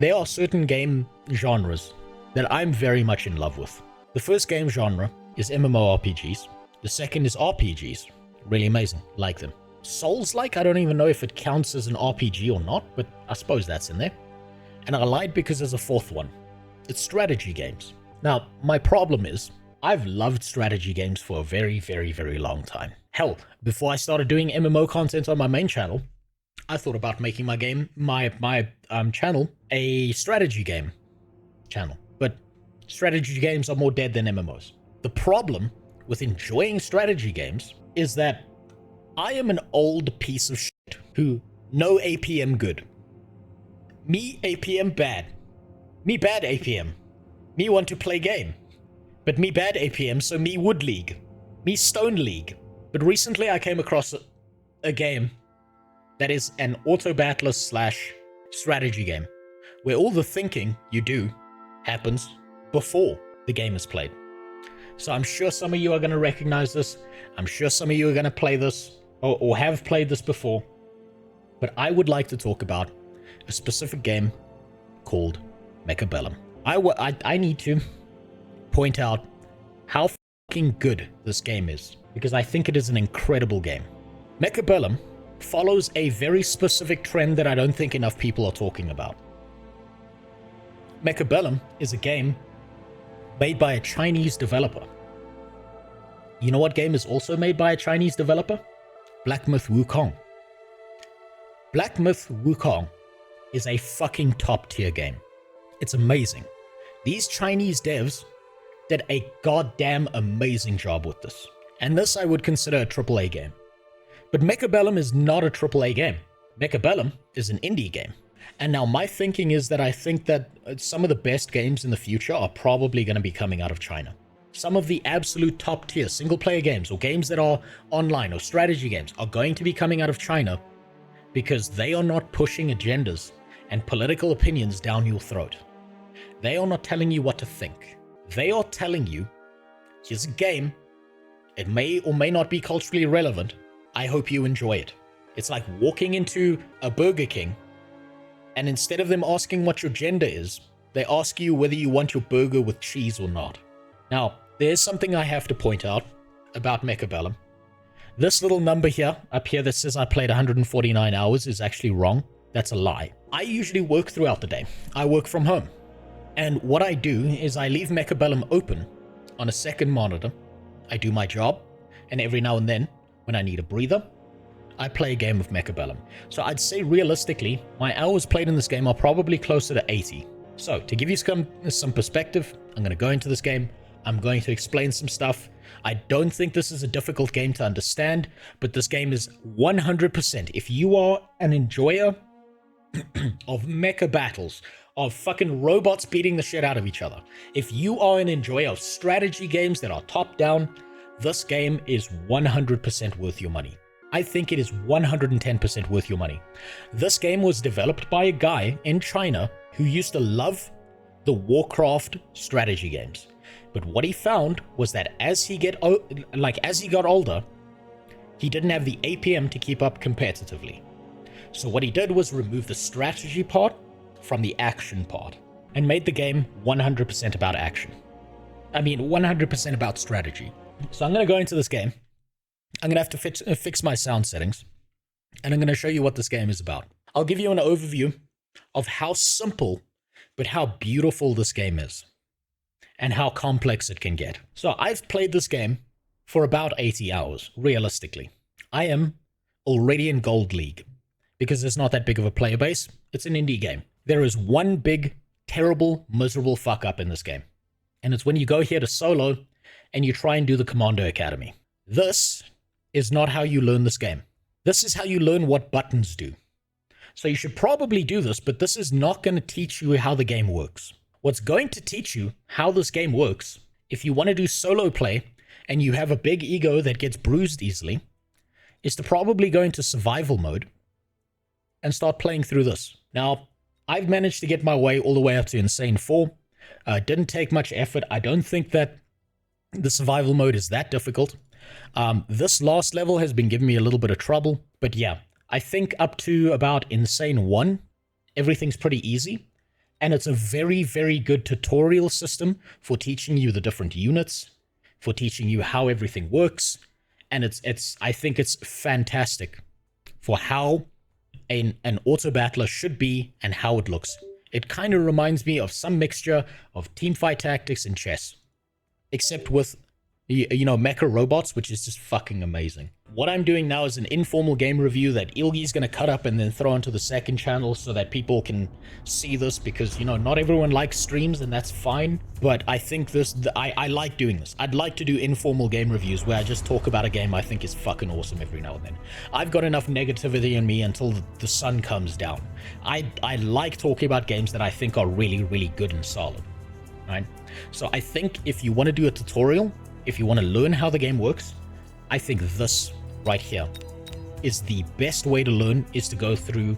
There are certain game genres that I'm very much in love with. The first game genre is MMORPGs. The second is RPGs. Really amazing. Like them. Souls-like, I don't even know if it counts as an RPG or not, but I suppose that's in there. And I lied because there's a fourth one. It's strategy games. Now, my problem is, I've loved strategy games for a very, very, very long time. Hell, before I started doing MMO content on my main channel, I thought about making my channel a strategy game channel. But strategy games are more dead than MMOs. The problem with enjoying strategy games is that I am an old piece of shit who no APM good. Me APM bad. Me bad APM. Me want to play game. But me bad APM, so me wood league. Me stone league. But recently I came across a game that is an auto-battler / strategy game, where all the thinking you do happens before the game is played. So I'm sure some of you are going to recognize this. I'm sure some of you are going to play this, or have played this before. But I would like to talk about a specific game called Mechabellum. I need to point out how fucking good this game is, because I think it is an incredible game. Mechabellum follows a very specific trend that I don't think enough people are talking about. Mechabellum is a game made by a Chinese developer. You know what game is also made by a Chinese developer? Black Myth Wukong. Black Myth Wukong is a fucking top tier game. It's amazing. These Chinese devs did a goddamn amazing job with this. And this I would consider a AAA game. But Mechabellum is not a AAA game. Mechabellum is an indie game. And now my thinking is that I think that some of the best games in the future are probably going to be coming out of China. Some of the absolute top tier single player games or games that are online or strategy games are going to be coming out of China because they are not pushing agendas and political opinions down your throat. They are not telling you what to think. They are telling you, here's a game. It may or may not be culturally relevant. I hope you enjoy it. It's like walking into a Burger King, and instead of them asking what your gender is, they ask you whether you want your burger with cheese or not. Now, there's something I have to point out about Mechabellum. This little number here, up here that says I played 149 hours is actually wrong. That's a lie. I usually work throughout the day. I work from home. And what I do is I leave Mechabellum open on a second monitor. I do my job, and every now and then, when I need a breather, I play a game of Mechabellum. So I'd say realistically, my hours played in this game are probably closer to 80. So to give you some perspective, I'm going to go into this game. I'm going to explain some stuff. I don't think this is a difficult game to understand, but this game is 100%. If you are an enjoyer of mecha battles, of fucking robots beating the shit out of each other, if you are an enjoyer of strategy games that are top-down, this game is 100% worth your money. I think it is 110% worth your money. This game was developed by a guy in China who used to love the Warcraft strategy games. But what he found was that as he got older, he didn't have the APM to keep up competitively. So what he did was remove the strategy part from the action part and made the game 100% about action. I mean, 100% about strategy. So I'm going to go into this game. I'm going to have to fix my sound settings, and I'm going to show you what this game is about. I'll give you an overview of how simple but how beautiful this game is and how complex it can get. So I've played this game for about 80 hours, realistically. I am already in Gold League because there's not that big of a player base. It's an indie game. There is one big, terrible, miserable fuck up in this game, and it's when you go here to solo and you try and do the Commando Academy. This is not how you learn this game. This is how you learn what buttons do. So you should probably do this, but this is not going to teach you how the game works. What's going to teach you how this game works, if you want to do solo play and you have a big ego that gets bruised easily, is to probably go into survival mode and start playing through this. Now, I've managed to get my way all the way up to Insane 4. Didn't take much effort. I don't think that the survival mode is that difficult. This last level has been giving me a little bit of trouble, but yeah, I think up to about Insane 1, everything's pretty easy. And it's a very, very good tutorial system for teaching you the different units, for teaching you how everything works. And I think it's fantastic for how an auto-battler should be and how it looks. It kind of reminds me of some mixture of teamfight tactics and chess, except with, you know, mecha robots, which is just fucking amazing. What I'm doing now is an informal game review that Ilgi's going to cut up and then throw onto the second channel so that people can see this, because, you know, not everyone likes streams, and that's fine. But I think I like doing this. I'd like to do informal game reviews where I just talk about a game I think is fucking awesome every now and then. I've got enough negativity in me until the sun comes down. I like talking about games that I think are really, really good and solid. Right? So I think if you want to do a tutorial, if you want to learn how the game works, I think this right here is the best way to learn, is to go through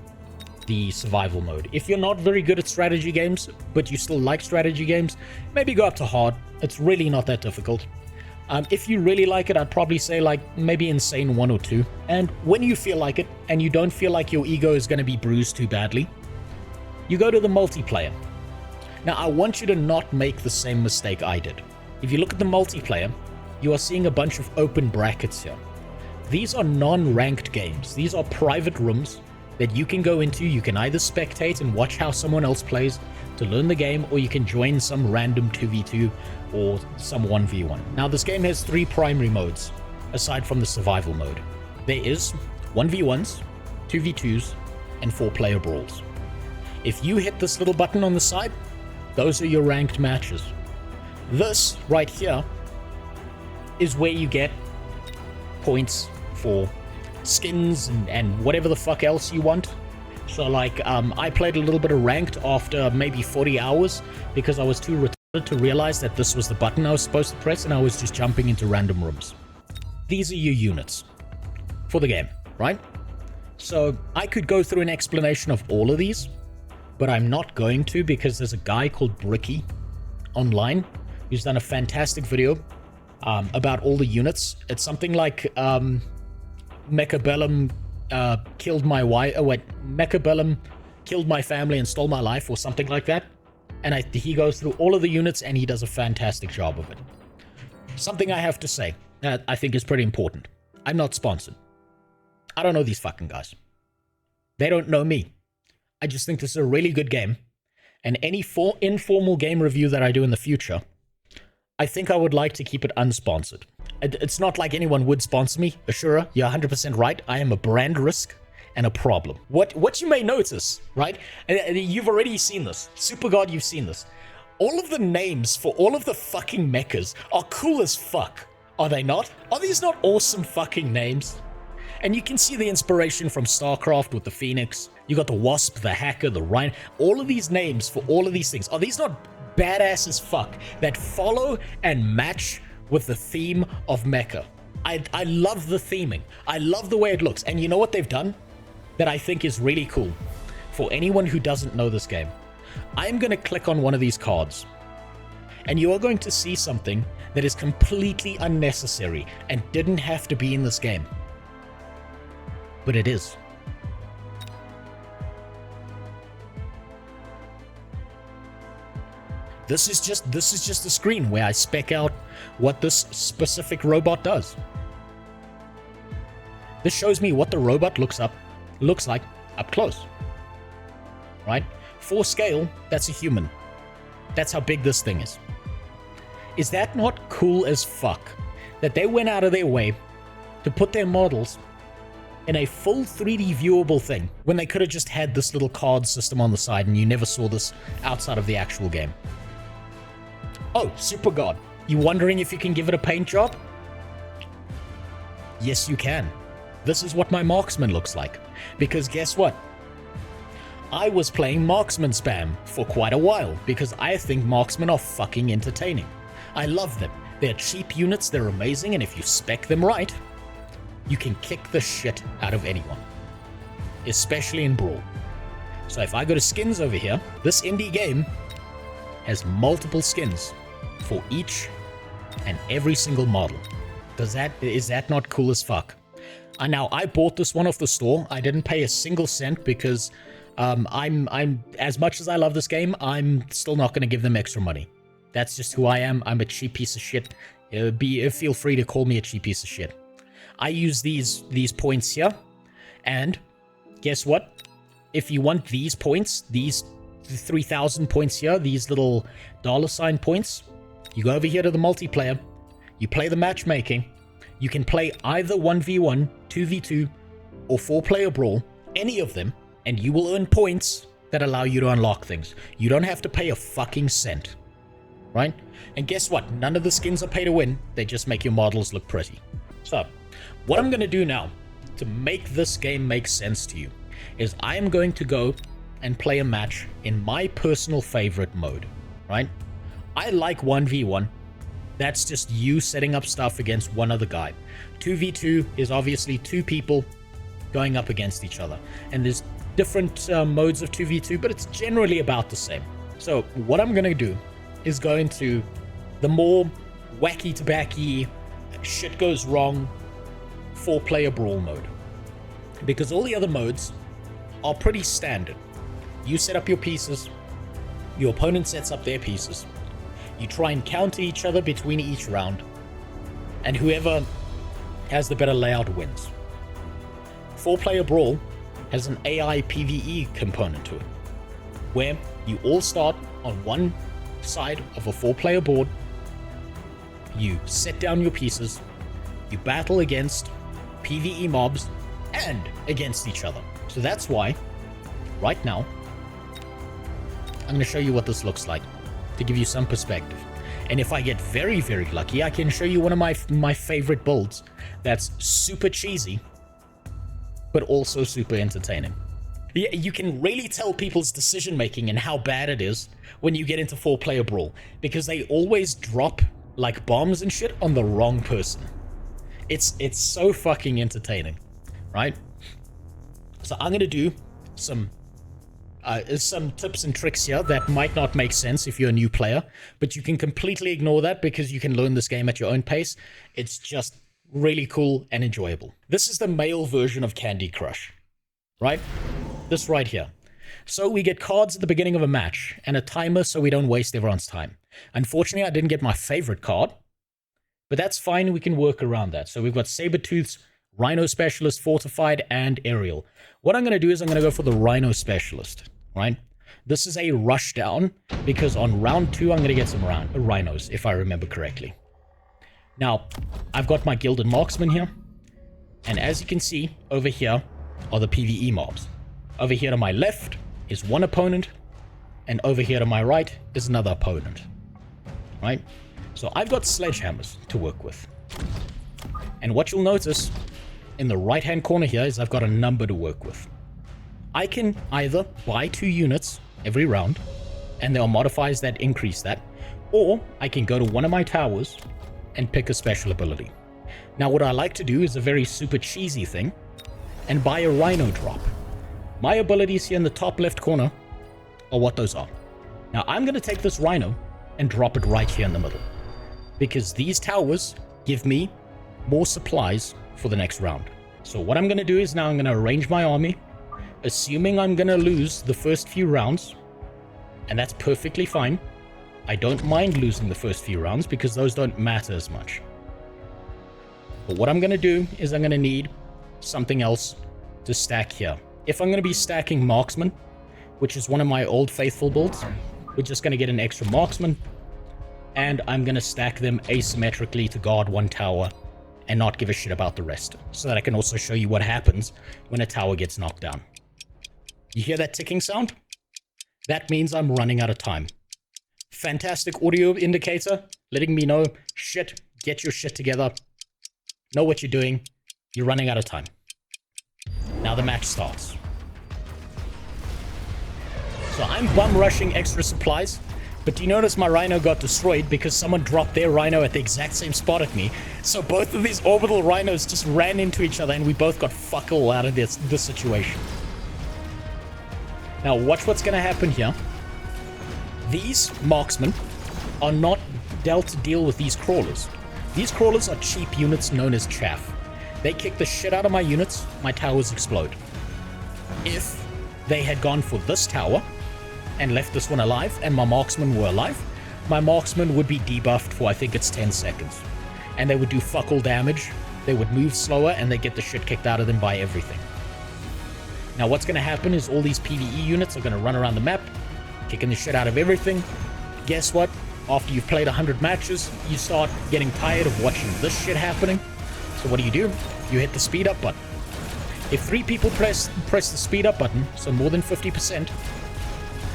the survival mode. If you're not very good at strategy games, but you still like strategy games, maybe go up to hard. It's really not that difficult. If you really like it, I'd probably say like maybe Insane 1 or 2. And when you feel like it, and you don't feel like your ego is going to be bruised too badly, you go to the multiplayer. Now, I want you to not make the same mistake I did. If you look at the multiplayer, you are seeing a bunch of open brackets here. These are non-ranked games. These are private rooms that you can go into. You can either spectate and watch how someone else plays to learn the game, or you can join some random 2v2 or some 1v1. Now, this game has 3 primary modes, aside from the survival mode. There is 1v1s, 2v2s, and 4-player brawls. If you hit this little button on the side, those are your ranked matches. This right here is where you get points for skins and whatever the fuck else you want. So like, I played a little bit of ranked after maybe 40 hours because I was too retarded to realize that this was the button I was supposed to press, and I was just jumping into random rooms. These are your units for the game, right? So I could go through an explanation of all of these, but I'm not going to, because there's a guy called Bricky online who's done a fantastic video about all the units. It's something like Mechabellum killed my wife. Oh wait, Mechabellum killed my family and stole my life, or something like that. And he goes through all of the units, and he does a fantastic job of it. Something I have to say that I think is pretty important. I'm not sponsored. I don't know these fucking guys. They don't know me. I just think this is a really good game. And any informal game review that I do in the future, I think I would like to keep it unsponsored. It's not like anyone would sponsor me. Ashura, you're 100% right. I am a brand risk and a problem. What you may notice, right? And you've already seen this. SuperGod, you've seen this. All of the names for all of the fucking mechas are cool as fuck. Are they not? Are these not awesome fucking names? And you can see the inspiration from StarCraft with the Phoenix. You got the Wasp, the Hacker, the Rhino. All of these names for all of these things. Are these not badass as fuck that follow and match with the theme of mecha? I love the theming. I love the way it looks. And you know what they've done that I think is really cool for anyone who doesn't know this game? I'm going to click on one of these cards, and you are going to see something that is completely unnecessary and didn't have to be in this game. But it is. This is just a screen where I spec out what this specific robot does. This shows me what the robot looks like up close. Right? For scale, that's a human. That's how big this thing is. Is that not cool as fuck? That they went out of their way to put their models in a full 3D viewable thing, when they could have just had this little card system on the side and you never saw this outside of the actual game. Oh, SuperGod, you wondering if you can give it a paint job? Yes, you can. This is what my marksman looks like. Because guess what? I was playing marksman spam for quite a while because I think marksmen are fucking entertaining. I love them. They're cheap units, they're amazing, and if you spec them right, you can kick the shit out of anyone. Especially in Brawl. So if I go to skins over here, this indie game has multiple skins for each and every single model. Is that not cool as fuck? Now, I bought this one off the store. I didn't pay a single cent because I'm as much as I love this game, I'm still not going to give them extra money. That's just who I am. I'm a cheap piece of shit. Feel free to call me a cheap piece of shit. I use these points here, and guess what? If you want these points, these 3,000 points here, these little $ points, you go over here to the multiplayer, you play the matchmaking, you can play either 1v1, 2v2, or 4-player brawl, any of them, and you will earn points that allow you to unlock things. You don't have to pay a fucking cent, right? And guess what? None of the skins are pay to win. They just make your models look pretty. So, what I'm going to do now to make this game make sense to you is I am going to go and play a match in my personal favorite mode, right? I like 1v1. That's just you setting up stuff against one other guy. 2v2 is obviously two people going up against each other. And there's different modes of 2v2, but it's generally about the same. So what I'm going to do is go into the more wacky tobacky, shit goes wrong, 4-player brawl mode. Because all the other modes are pretty standard. You set up your pieces, your opponent sets up their pieces, you try and counter each other between each round, and whoever has the better layout wins. 4-player brawl has an AI PvE component to it, where you all start on one side of a 4-player board, you set down your pieces, you battle against PvE mobs and against each other. So that's why, right now, I'm going to show you what this looks like to give you some perspective. And if I get very, very lucky, I can show you one of my favorite builds that's super cheesy, but also super entertaining. Yeah, you can really tell people's decision making and how bad it is when you get into 4-player brawl, because they always drop like bombs and shit on the wrong person. It's so fucking entertaining, right? So I'm gonna do some tips and tricks here that might not make sense if you're a new player, but you can completely ignore that because you can learn this game at your own pace. It's just really cool and enjoyable. This is the male version of Candy Crush, right? This right here. So we get cards at the beginning of a match and a timer so we don't waste everyone's time. Unfortunately, I didn't get my favorite card, but that's fine. We can work around that. So we've got Sabertooth's, Rhino Specialist, Fortified, and Aerial. What I'm going to do is I'm going to go for the Rhino Specialist, right? This is a rush down because on round 2, I'm going to get some rhinos, if I remember correctly. Now, I've got my Gilded Marksman here, and as you can see, over here are the PvE mobs. Over here to my left is one opponent, and over here to my right is another opponent, right? So I've got sledgehammers to work with. And what you'll notice in the right-hand corner here is I've got a number to work with. I can either buy 2 units every round, and there are modifiers that increase that, or I can go to one of my towers and pick a special ability. Now what I like to do is a very super cheesy thing, and buy a Rhino drop. My abilities here in the top left corner are what those are. Now I'm going to take this Rhino and drop it right here in the middle, because these towers give me more supplies for the next round. So what I'm going to do is now I'm going to arrange my army, assuming I'm going to lose the first few rounds, and that's perfectly fine. I don't mind losing the first few rounds because those don't matter as much. But what I'm going to do is I'm going to need something else to stack here. If I'm going to be stacking Marksman, which is one of my old faithful builds, we're just going to get an extra Marksman, and I'm going to stack them asymmetrically to guard one tower and not give a shit about the rest, so that I can also show you what happens when a tower gets knocked down. You hear that ticking sound? That means I'm running out of time. Fantastic audio indicator, letting me know, shit, get your shit together, know what you're doing, you're running out of time. Now the match starts. So I'm bum rushing extra supplies, but do you notice my Rhino got destroyed because someone dropped their Rhino at the exact same spot at me? So both of these orbital Rhinos just ran into each other and we both got fuck all out of this situation. Now watch what's going to happen here. These marksmen are not dealt to deal with these crawlers. These crawlers are cheap units known as chaff. They kick the shit out of my units, my towers explode. If they had gone for this tower and left this one alive, and my marksmen were alive, my marksmen would be debuffed for, I think it's 10 seconds. And they would do fuck all damage, they would move slower, and they get the shit kicked out of them by everything. Now what's going to happen is all these PvE units are going to run around the map, kicking the shit out of everything. Guess what? After you've played 100 matches, you start getting tired of watching this shit happening. So what do? You hit the speed up button. If 3 people press the speed up button, so more than 50%,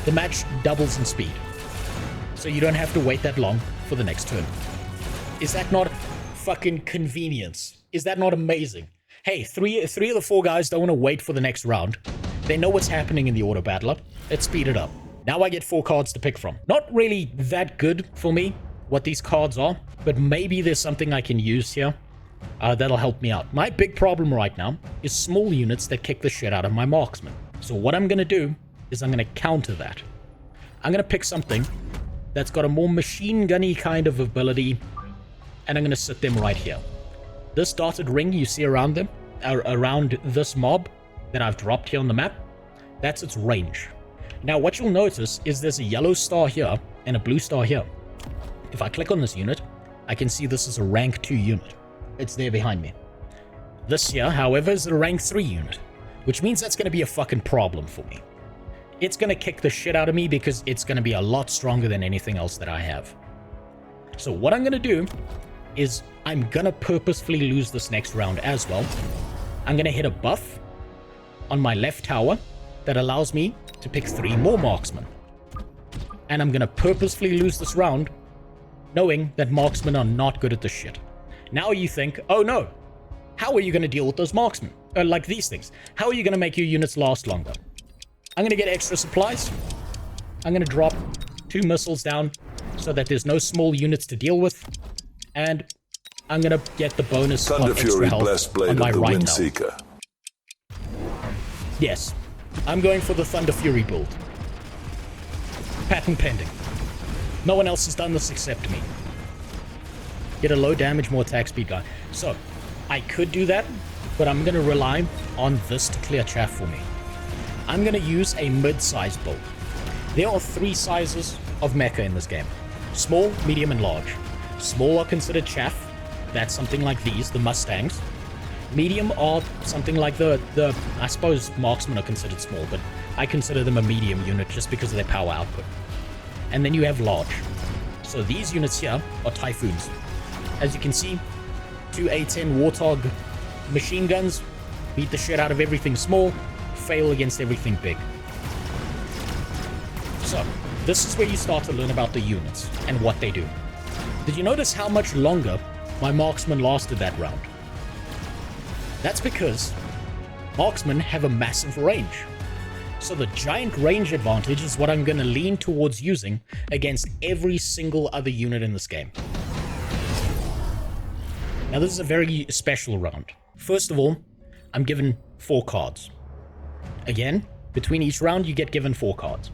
the match doubles in speed. So you don't have to wait that long for the next turn. Is that not fucking convenience? Is that not amazing? Hey, three of the 4 guys don't want to wait for the next round. They know what's happening in the Auto-Battler. Let's speed it up. Now I get 4 cards to pick from. Not really that good for me, what these cards are, but maybe there's something I can use here that'll help me out. My big problem right now is small units that kick the shit out of my marksmen. So what I'm going to do is I'm going to counter that. I'm going to pick something that's got a more machine gunny kind of ability, and I'm going to sit them right here. This dotted ring you see around them, around this mob that I've dropped here on the map, that's its range. Now what you'll notice is there's a yellow star here and a blue star here. If I click on this unit, I can see this is a rank 2 unit. It's there behind me. This here, however, is a rank 3 unit, which means that's going to be a fucking problem for me. It's going to kick the shit out of me because it's going to be a lot stronger than anything else that I have. So what I'm going to do is I'm going to purposefully lose this next round as well. I'm going to hit a buff on my left tower that allows me to pick 3 more marksmen. And I'm going to purposefully lose this round knowing that marksmen are not good at this shit. Now you think, oh no, how are you going to deal with those marksmen? Like these things. How are you going to make your units last longer? I'm going to get extra supplies. I'm going to drop 2 missiles down so that there's no small units to deal with. And I'm going to get the bonus of extra health on my right tower. Yes, I'm going for the Thunder Fury build. Patent pending. No one else has done this except me. Get a low damage, more attack speed guy. So, I could do that, but I'm going to rely on this to clear chaff for me. I'm going to use a mid-size build. There are 3 sizes of mecha in this game. Small, medium, and large. Small are considered chaff. That's something like these, the Mustangs. Medium are something like the I suppose marksmen are considered small, but I consider them a medium unit just because of their power output. And then you have large. So these units here are Typhoons. As you can see, 2 A10 Warthog machine guns beat the shit out of everything small, fail against everything big. So, this is where you start to learn about the units and what they do. Did you notice how much longer my marksman lasted that round? That's because marksmen have a massive range. So the giant range advantage is what I'm going to lean towards using against every single other unit in this game. Now this is a very special round. First of all, I'm given 4 cards. Again, between each round you get given 4 cards.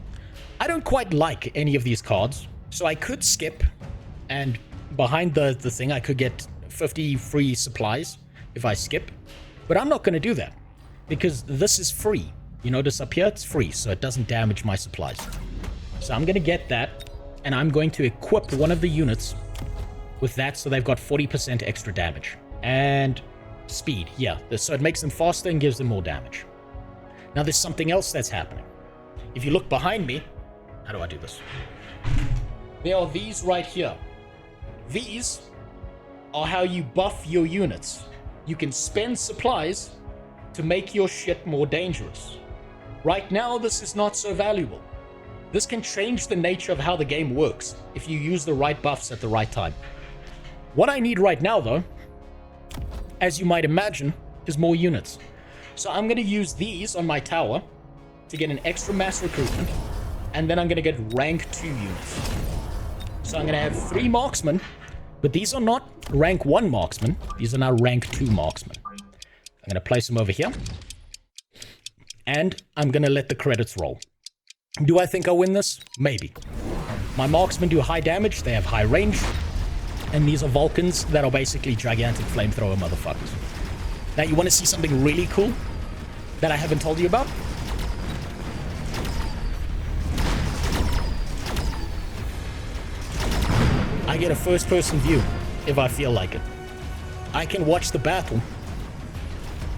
I don't quite like any of these cards, so I could skip, and behind the thing I could get 50 free supplies if I skip. But I'm not going to do that, because this is free. You notice up here, it's free, so it doesn't damage my supplies. So I'm going to get that, and I'm going to equip one of the units with that, so they've got 40% extra damage. And speed, yeah. So it makes them faster and gives them more damage. Now there's something else that's happening. If you look behind me, how do I do this? There are these right here. These are how you buff your units. You can spend supplies to make your shit more dangerous. Right now, this is not so valuable. This can change the nature of how the game works if you use the right buffs at the right time. What I need right now, though, as you might imagine, is more units. So I'm going to use these on my tower to get an extra mass recruitment, and then I'm going to get rank 2 units. So I'm going to have 3 marksmen, but these are not rank 1 marksmen. These are now rank 2 marksmen. I'm going to place them over here, and I'm going to let the credits roll. Do I think I'll win this? Maybe. My marksmen do high damage, they have high range, and these are Vulcans that are basically gigantic flamethrower motherfuckers. Now, you want to see something really cool that I haven't told you about? I get a first-person view if I feel like it. I can watch the battle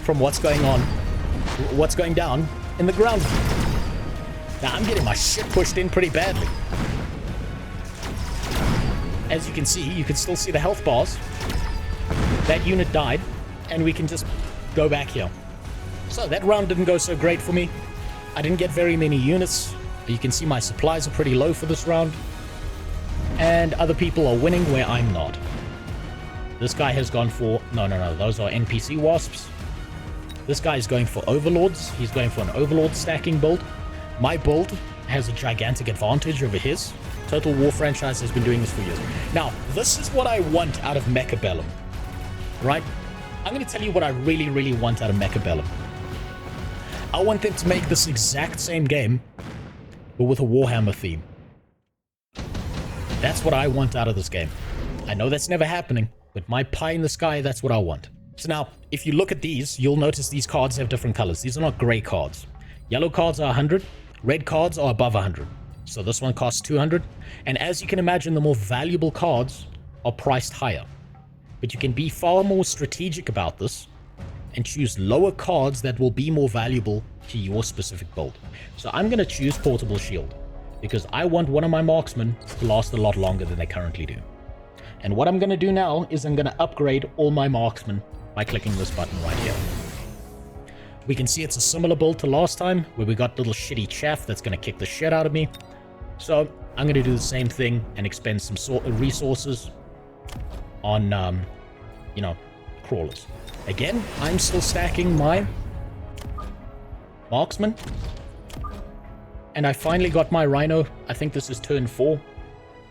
from what's going down in the ground. Now, I'm getting my shit pushed in pretty badly. As you can see, you can still see the health bars. That unit died, and we can just go back here. So that round didn't go so great for me. I didn't get very many units. You can see my supplies are pretty low for this round. And other people are winning where I'm not. This guy has gone for... No, those are NPC wasps. This guy is going for overlords. He's going for an overlord stacking build. My build has a gigantic advantage over his. Total War franchise has been doing this for years. Now, this is what I want out of Mechabellum. Right? I'm going to tell you what I really, really want out of Mechabellum. I want them to make this exact same game, but with a Warhammer theme. That's what I want out of this game. I know that's never happening, but my pie in the sky, that's what I want. So now, if you look at these, you'll notice these cards have different colors. These are not gray cards. Yellow cards are 100. Red cards are above 100. So this one costs 200. And as you can imagine, the more valuable cards are priced higher. But you can be far more strategic about this and choose lower cards that will be more valuable to your specific build. So I'm going to choose Portable Shield because I want one of my marksmen to last a lot longer than they currently do. And what I'm going to do now is I'm going to upgrade all my marksmen by clicking this button right here. We can see it's a similar build to last time where we got little shitty chaff that's going to kick the shit out of me. So I'm going to do the same thing and expend some resources on, crawlers. Again, I'm still stacking my marksman. And I finally got my rhino. I think this is turn 4,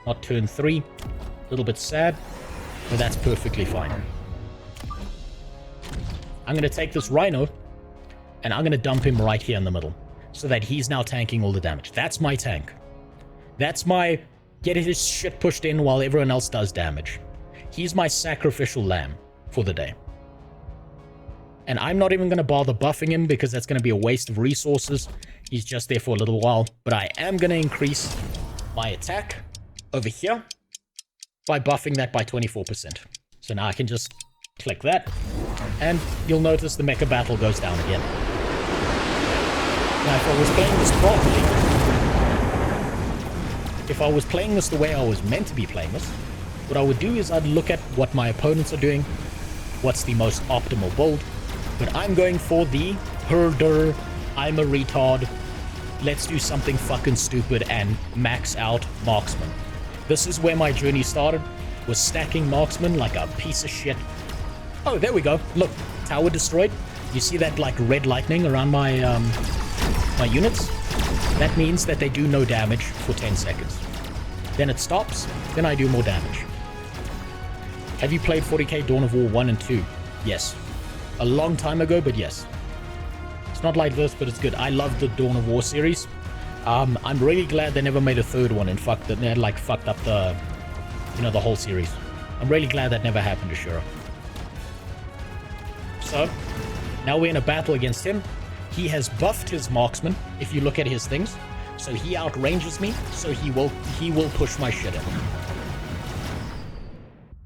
not turn 3. A little bit sad, but that's perfectly fine. I'm going to take this rhino, and I'm going to dump him right here in the middle, so that he's now tanking all the damage. That's my tank. That's my get his shit pushed in while everyone else does damage. He's my sacrificial lamb for the day. And I'm not even going to bother buffing him because that's going to be a waste of resources. He's just there for a little while. But I am going to increase my attack over here by buffing that by 24%. So now I can just click that, and you'll notice the mecha battle goes down again. Now, if I was playing this properly, if I was playing this the way I was meant to be playing this, what I would do is I'd look at what my opponents are doing, what's the most optimal build, but I'm going for the herder, I'm a retard, let's do something fucking stupid and max out marksman. This is where my journey started, was stacking marksman like a piece of shit. Oh, there we go. Look, tower destroyed. You see that like red lightning around my my units? That means that they do no damage for 10 seconds. Then it stops, then I do more damage. Have you played 40k Dawn of War 1 and 2? Yes. A long time ago, but yes. It's not like this, but it's good. I love the Dawn of War series. I'm really glad they never made a third one and fucked up the, the whole series. I'm really glad that never happened to Shura. So, now we're in a battle against him. He has buffed his marksman, if you look at his things. So he outranges me, so he will push my shit in.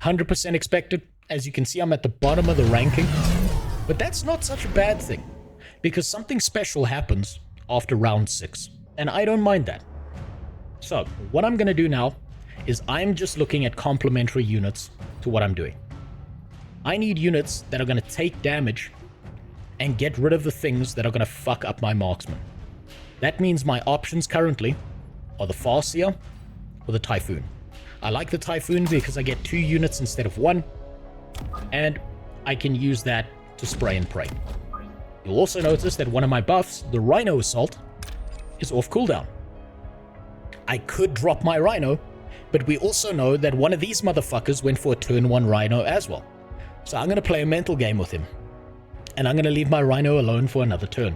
100% expected. As you can see, I'm at the bottom of the ranking. But that's not such a bad thing, because something special happens after round 6. And I don't mind that. So, what I'm going to do now is I'm just looking at complementary units to what I'm doing. I need units that are going to take damage and get rid of the things that are going to fuck up my marksman. That means my options currently are the Farseer or the Typhoon. I like the Typhoon because I get 2 units instead of 1, and I can use that to spray and pray. You'll also notice that one of my buffs, the Rhino Assault, is off cooldown. I could drop my Rhino, but we also know that one of these motherfuckers went for a turn 1 Rhino as well. So I'm going to play a mental game with him. And I'm going to leave my Rhino alone for another turn.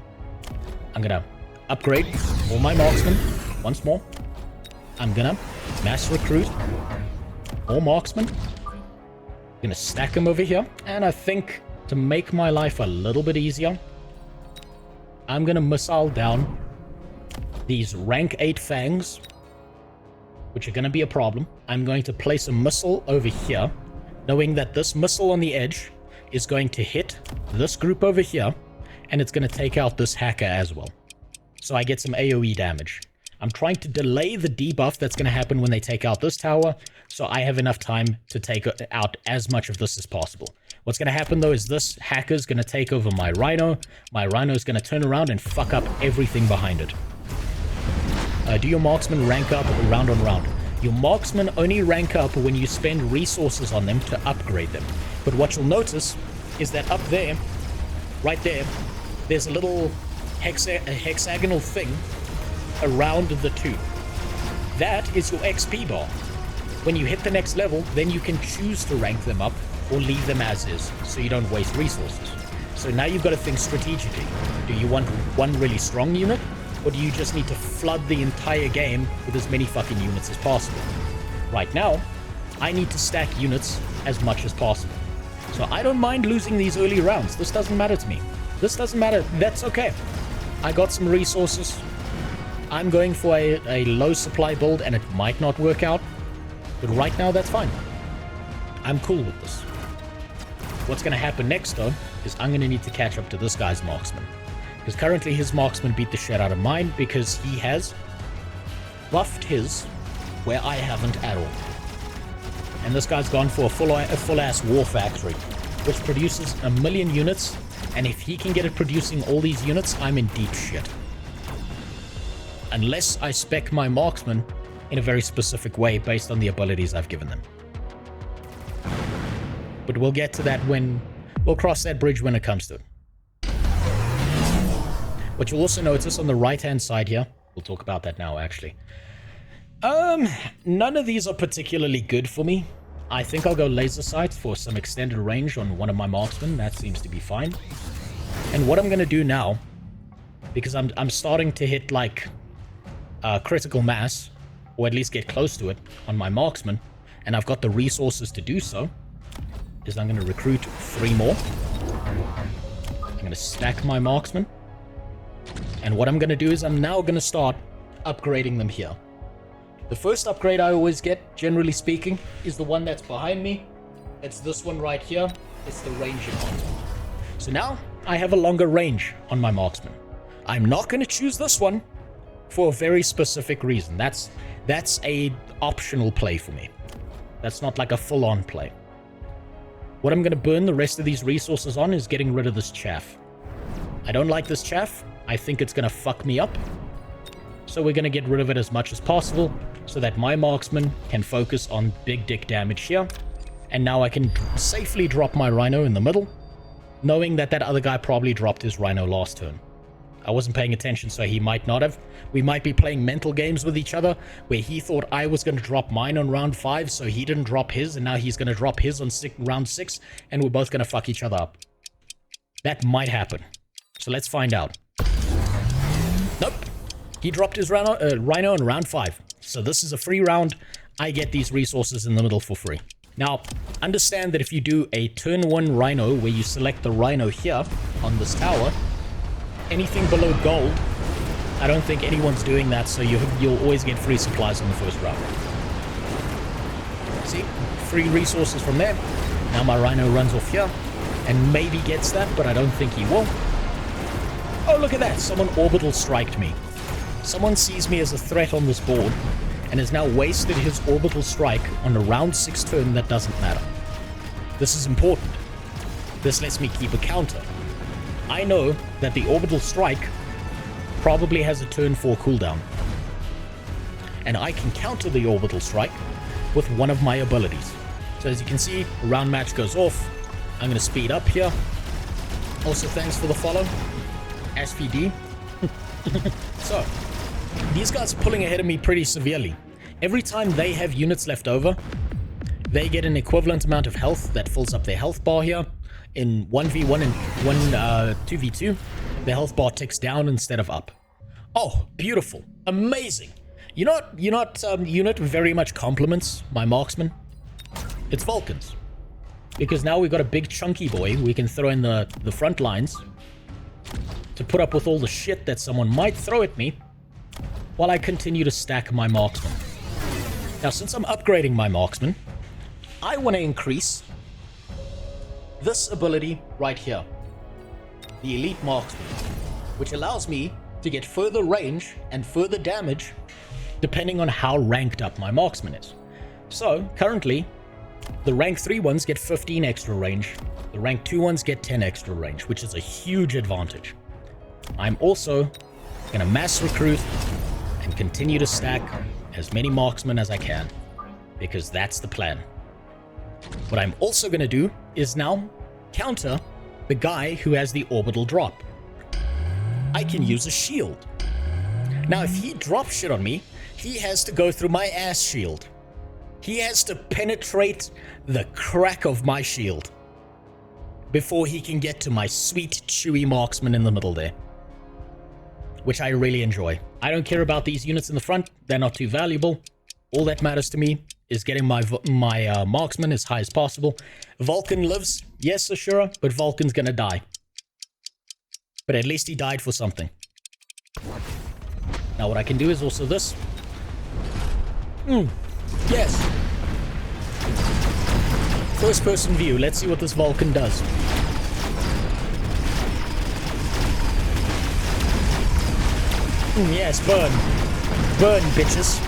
I'm going to upgrade all my marksmen once more. I'm going to mass recruit all marksmen. I'm going to stack them over here. And I think to make my life a little bit easier, I'm going to missile down these rank 8 fangs which are going to be a problem, I'm going to place a missile over here, knowing that this missile on the edge is going to hit this group over here, and it's going to take out this hacker as well. So I get some AoE damage. I'm trying to delay the debuff that's going to happen when they take out this tower, so I have enough time to take out as much of this as possible. What's going to happen, though, is this hacker's going to take over my Rhino. My Rhino is going to turn around and fuck up everything behind it. Do your marksmen rank up round on round? Your marksmen only rank up when you spend resources on them to upgrade them. But what you'll notice is that up there, right there, there's a little hexagonal thing around the two. That is your XP bar. When you hit the next level, then you can choose to rank them up or leave them as is, so you don't waste resources. So now you've got to think strategically. Do you want one really strong unit, or do you just need to flood the entire game with as many fucking units as possible? Right now, I need to stack units as much as possible. So I don't mind losing these early rounds. This doesn't matter to me. This doesn't matter. That's okay. I got some resources. I'm going for a low supply build, and it might not work out. But right now, that's fine. I'm cool with this. What's going to happen next, though, is I'm going to need to catch up to this guy's marksman. Because currently his marksman beat the shit out of mine because he has buffed his where I haven't at all. And this guy's gone for a full-ass war factory, which produces 1 million units, and if he can get it producing all these units, I'm in deep shit. Unless I spec my marksman in a very specific way based on the abilities I've given them. But we'll get to that when... we'll cross that bridge when it comes to it. What you'll also notice on the right-hand side here, we'll talk about that now, actually. None of these are particularly good for me. I think I'll go laser sight for some extended range on one of my marksmen. That seems to be fine. And what I'm going to do now, because I'm starting to hit, like, critical mass, or at least get close to it on my marksman, and I've got the resources to do so, is I'm going to recruit 3 more. I'm going to stack my marksman. And what I'm going to do is I'm now going to start upgrading them here. The first upgrade I always get, generally speaking, is the one that's behind me. It's this one right here. It's the range enhancement. So now I have a longer range on my marksman. I'm not going to choose this one for a very specific reason. That's a optional play for me. That's not like a full-on play. What I'm going to burn the rest of these resources on is getting rid of this chaff. I don't like this chaff. I think it's going to fuck me up. So we're going to get rid of it as much as possible so that my marksman can focus on big dick damage here. And now I can safely drop my Rhino in the middle, knowing that that other guy probably dropped his Rhino last turn. I wasn't paying attention, so he might not have. We might be playing mental games with each other, where he thought I was going to drop mine on round 5, so he didn't drop his, and now he's going to drop his on round 6, and we're both going to fuck each other up. That might happen. So let's find out. Nope. He dropped his Rhino in round 5. So this is a free round. I get these resources in the middle for free. Now, understand that if you do a turn 1 Rhino, where you select the Rhino here on this tower, anything below gold, I don't think anyone's doing that, so you'll always get free supplies on the first round. See? Free resources from there. Now my Rhino runs off here, and maybe gets that, but I don't think he will. Oh, look at that! Someone orbital striked me. Someone sees me as a threat on this board, and has now wasted his orbital strike on a round 6 turn that doesn't matter. This is important. This lets me keep a counter. I know that the orbital strike probably has a turn 4 cooldown. And I can counter the orbital strike with one of my abilities. So as you can see, a round match goes off. I'm going to speed up here. Also, thanks for the follow, SVD. So, these guys are pulling ahead of me pretty severely. Every time they have units left over, they get an equivalent amount of health that fills up their health bar here. In 1v1 and 2v2, the health bar ticks down instead of up. Oh, beautiful. Amazing. You know what unit very much complements my marksman? It's Vulcans. Because now we've got a big chunky boy we can throw in the front lines to put up with all the shit that someone might throw at me while I continue to stack my marksman. Now, since I'm upgrading my marksman, I want to increase this ability right here, the elite marksman, which allows me to get further range and further damage depending on how ranked up my marksman is. So currently the rank 3 ones get 15 extra range, the rank 2 ones get 10 extra range, which is a huge advantage. I'm also going to mass recruit and continue to stack as many marksmen as I can, because that's the plan. What I'm also going to do is now counter the guy who has the orbital drop. I can use a shield. Now, if he drops shit on me, he has to go through my ass shield. He has to penetrate the crack of my shield before he can get to my sweet, chewy marksman in the middle there, which I really enjoy. I don't care about these units in the front. They're not too valuable. All that matters to me is getting my marksman as high as possible. Vulcan lives, yes, Ashura, but Vulcan's gonna die. But at least he died for something. Now what I can do is also this. Yes. First person view. Let's see what this Vulcan does. Yes, burn. Burn, bitches.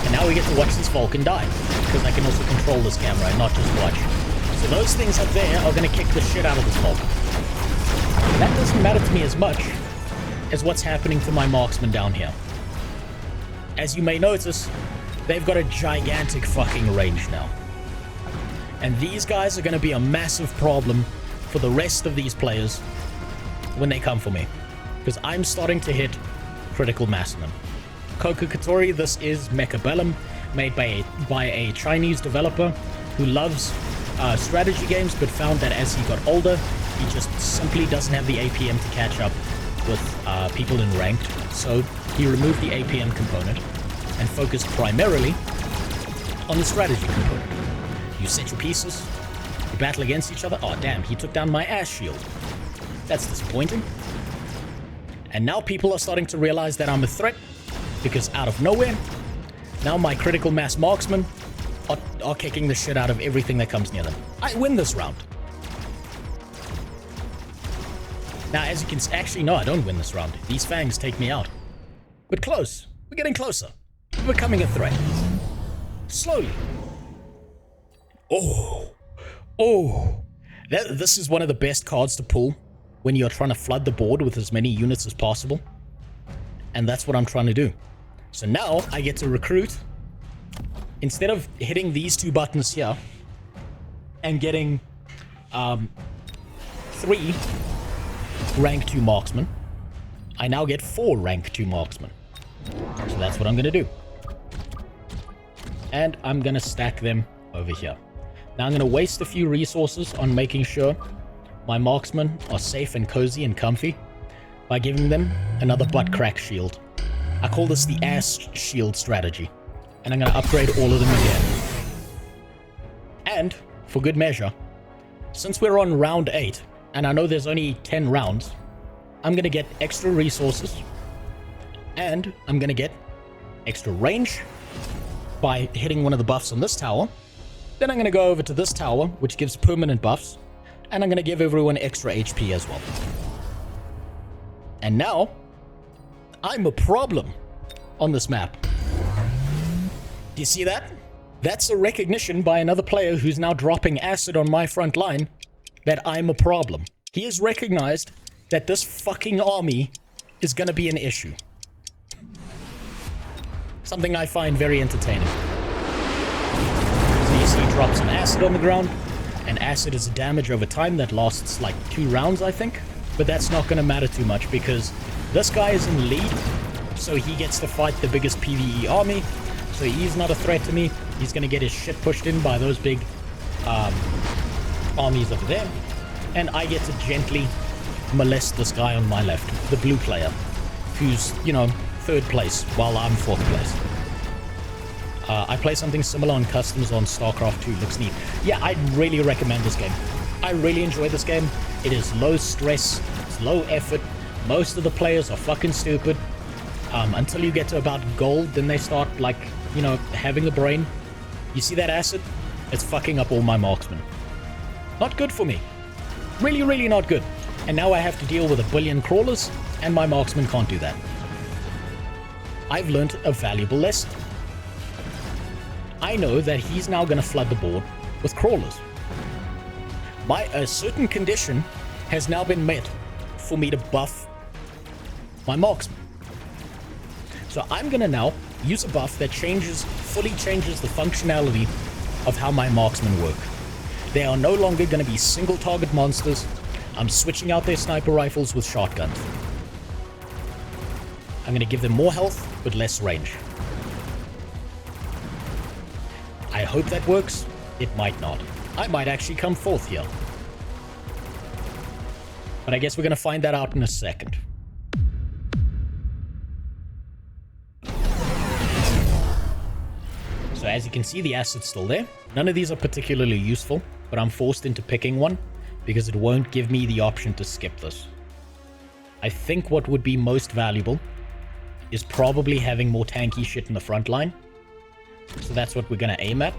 And now we get to watch this Vulcan die, because I can also control this camera and not just watch. So those things up there are going to kick the shit out of this Vulcan. That doesn't matter to me as much as what's happening to my marksman down here. As you may notice, they've got a gigantic fucking range now. And these guys are going to be a massive problem for the rest of these players when they come for me, because I'm starting to hit critical mass on them. Koku Katori, this is Mechabellum, made by a Chinese developer who loves strategy games, but found that as he got older, he just simply doesn't have the APM to catch up with people in ranked. So he removed the APM component and focused primarily on the strategy component. You set your pieces, you battle against each other. Oh damn, he took down my ass shield. That's disappointing. And now people are starting to realize that I'm a threat, because out of nowhere, now my critical mass marksmen are kicking the shit out of everything that comes near them. I win this round. Now, as you can actually, no, I don't win this round. These fangs take me out. But close. We're getting closer. We're becoming a threat. Slowly. Oh. This is one of the best cards to pull when you're trying to flood the board with as many units as possible. And that's what I'm trying to do. So now I get to recruit. Instead of hitting these two buttons here and getting 3 rank 2 marksmen, I now get 4 rank 2 marksmen. So that's what I'm going to do. And I'm going to stack them over here. Now I'm going to waste a few resources on making sure my marksmen are safe and cozy and comfy by giving them another butt crack shield. I call this the ass shield strategy. And I'm going to upgrade all of them again. And, for good measure, since we're on round 8, and I know there's only 10 rounds, I'm going to get extra resources, and I'm going to get extra range by hitting one of the buffs on this tower. Then I'm going to go over to this tower, which gives permanent buffs, and I'm going to give everyone extra HP as well. And now, I'm a problem on this map. Do you see that? That's a recognition by another player who's now dropping acid on my front line that I'm a problem. He has recognized that this fucking army is going to be an issue. Something I find very entertaining. So you see he drops some acid on the ground, and acid is a damage over time that lasts like 2 rounds, I think. But that's not going to matter too much because this guy is in lead, so he gets to fight the biggest PvE army. So he's not a threat to me. He's going to get his shit pushed in by those big armies over there. And I get to gently molest this guy on my left, the blue player, who's, you know, 3rd place while I'm 4th place. I play something similar on customs on StarCraft 2. Looks neat. Yeah, I really recommend this game. I really enjoy this game. It is low stress. It's low effort. Most of the players are fucking stupid. Until you get to about gold, then they start, like, you know, having a brain. You see that acid? It's fucking up all my marksmen. Not good for me. Really, really not good. And now I have to deal with a billion crawlers, and my marksman can't do that. I've learned a valuable lesson. I know that he's now going to flood the board with crawlers. A certain condition has now been met for me to buff my marksman. So I'm going to now use a buff that fully changes the functionality of how my marksmen work. They are no longer going to be single target monsters. I'm switching out their sniper rifles with shotguns. I'm going to give them more health but less range. I hope that works. It might not. I might actually come fourth here. But I guess we're going to find that out in a second. So as you can see, the acid's still there. None of these are particularly useful, but I'm forced into picking one because it won't give me the option to skip this. I think what would be most valuable is probably having more tanky shit in the front line. So that's what we're going to aim at.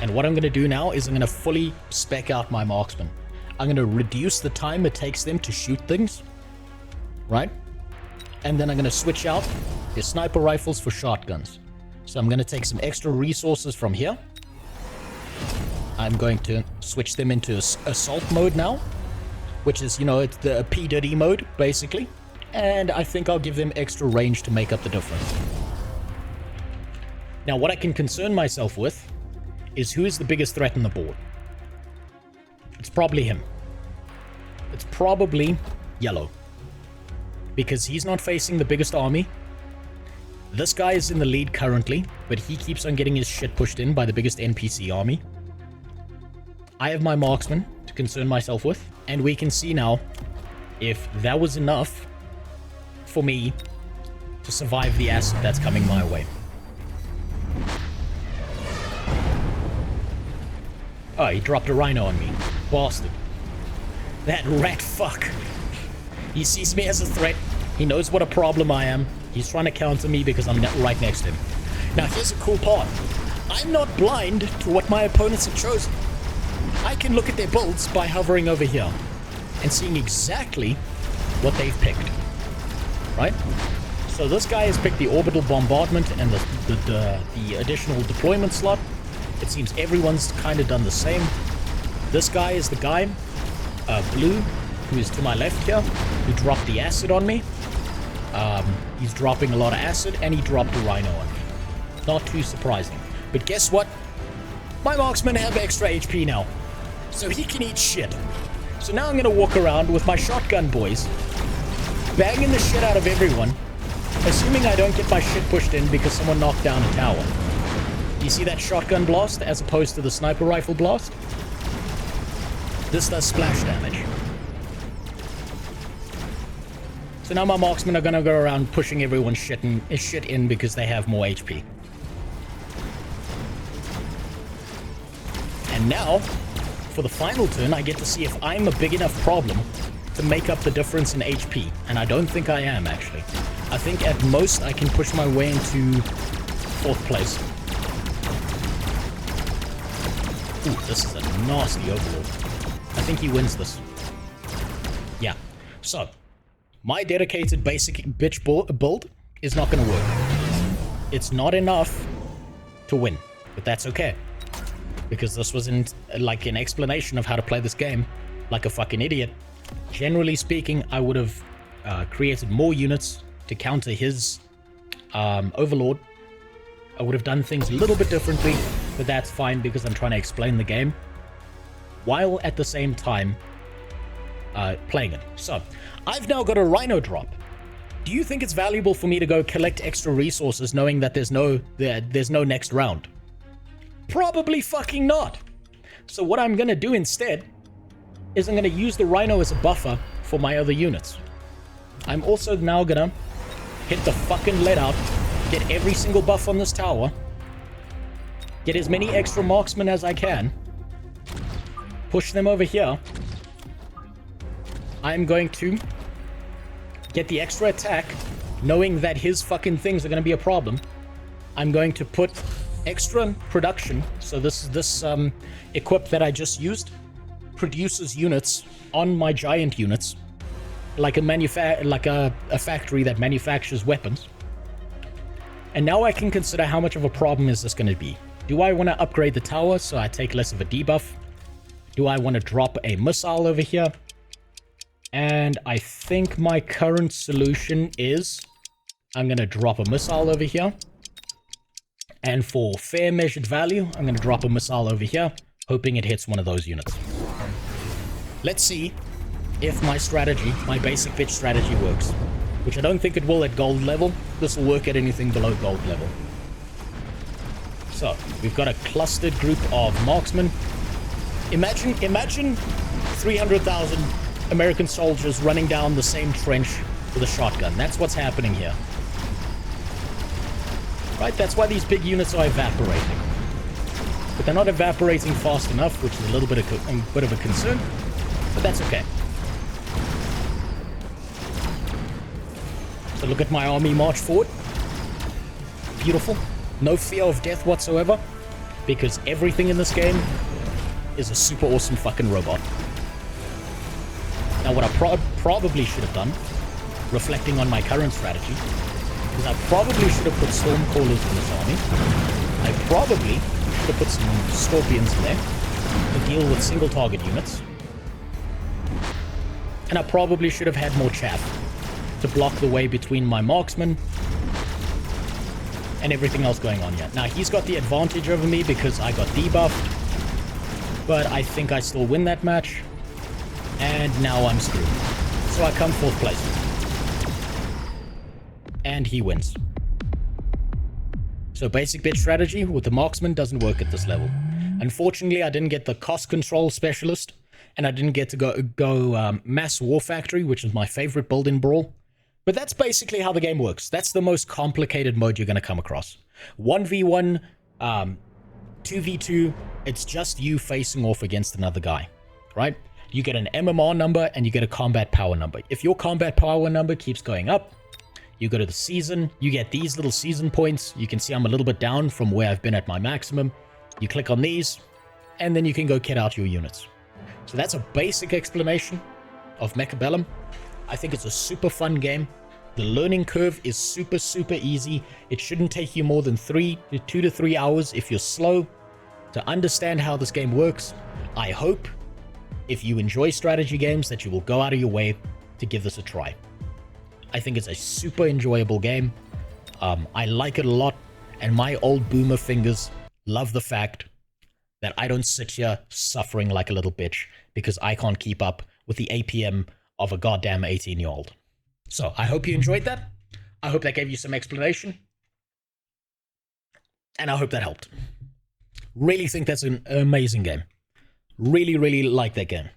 And what I'm going to do now is I'm going to fully spec out my marksman. I'm going to reduce the time it takes them to shoot things. Right? And then I'm going to switch out their sniper rifles for shotguns. So I'm going to take some extra resources from here. I'm going to switch them into assault mode now. Which is, you know, it's the P. Diddy mode, basically. And I think I'll give them extra range to make up the difference. Now, what I can concern myself with is who is the biggest threat on the board. It's probably him. It's probably yellow. Because he's not facing the biggest army. This guy is in the lead currently, but he keeps on getting his shit pushed in by the biggest NPC army. I have my marksman to concern myself with, and we can see now if that was enough for me to survive the acid that's coming my way. Oh, he dropped a rhino on me. Bastard. That rat fuck. He sees me as a threat. He knows what a problem I am. He's trying to counter me because I'm right next to him. Now, here's a cool part. I'm not blind to what my opponents have chosen. I can look at their builds by hovering over here and seeing exactly what they've picked. Right? So this guy has picked the orbital bombardment and the additional deployment slot. It seems everyone's kind of done the same. This guy is the guy, blue, who is to my left here, who dropped the acid on me. He's dropping a lot of acid, and he dropped a rhino on me. Not too surprising. But guess what? My marksmen have extra HP now, so he can eat shit. So now I'm going to walk around with my shotgun boys, banging the shit out of everyone, assuming I don't get my shit pushed in because someone knocked down a tower. You see that shotgun blast as opposed to the sniper rifle blast? This does splash damage. So now my marksmen are going to go around pushing everyone's shit in because they have more HP. And now, for the final turn, I get to see if I'm a big enough problem to make up the difference in HP. And I don't think I am, actually. I think at most I can push my way into 4th place. Ooh, this is a nasty overlord. I think he wins this. Yeah. So, my dedicated basic bitch build is not going to work. It's not enough to win, but that's okay. Because this was like an explanation of how to play this game like a fucking idiot. Generally speaking, I would have created more units to counter his overlord. I would have done things a little bit differently, but that's fine because I'm trying to explain the game while at the same time playing it. So, I've now got a rhino drop. Do you think it's valuable for me to go collect extra resources knowing that there's no next round? Probably fucking not. So what I'm going to do instead is I'm going to use the rhino as a buffer for my other units. I'm also now going to hit the fucking lead out, get every single buff on this tower, get as many extra marksmen as I can, push them over here. I'm going to get the extra attack knowing that his fucking things are going to be a problem, I'm going to put extra production. So this equip that I just used produces units on my giant units, like a factory that manufactures weapons. And now I can consider how much of a problem is this going to be. Do I want to upgrade the tower so I take less of a debuff? Do I want to drop a missile over here? And I think my current solution is I'm going to drop a missile over here. And for fair measured value, I'm going to drop a missile over here, hoping it hits one of those units. Let's see if my strategy, my basic bitch strategy works. Which I don't think it will at gold level. This will work at anything below gold level. So, we've got a clustered group of marksmen. Imagine 300,000 American soldiers running down the same trench with a shotgun. That's what's happening here. Right, that's why these big units are evaporating. But they're not evaporating fast enough, which is a little bit of a concern. But that's okay. So look at my army march forward. Beautiful. No fear of death whatsoever, because everything in this game is a super awesome fucking robot. Now what I probably should have done, reflecting on my current strategy, is I probably should have put Stormcallers in this army. I probably should have put some Scorpions in there to deal with single target units. And I probably should have had more chaff to block the way between my marksmen and everything else going on here. Now, he's got the advantage over me because I got debuffed, but I think I still win that match, and now I'm screwed. So I come 4th place. And he wins. So basic bitch strategy with the marksman doesn't work at this level. Unfortunately, I didn't get the cost control specialist, and I didn't get to go mass war factory, which is my favorite build in Brawl. But that's basically how the game works. That's the most complicated mode you're going to come across. 1v1, 2v2, it's just you facing off against another guy, right? You get an MMR number and you get a combat power number. If your combat power number keeps going up, you go to the season, you get these little season points. You can see I'm a little bit down from where I've been at my maximum. You click on these, and then you can go kit out your units. So that's a basic explanation of Mechabellum. I think it's a super fun game. The learning curve is super, super easy. It shouldn't take you more than 2 to 3 hours if you're slow to understand how this game works. I hope, if you enjoy strategy games, that you will go out of your way to give this a try. I think it's a super enjoyable game. I like it a lot, and my old boomer fingers love the fact that I don't sit here suffering like a little bitch because I can't keep up with the APM of a goddamn 18-year-old. So, I hope you enjoyed that. I hope that gave you some explanation. And I hope that helped. Really think that's an amazing game. Really, really like that game.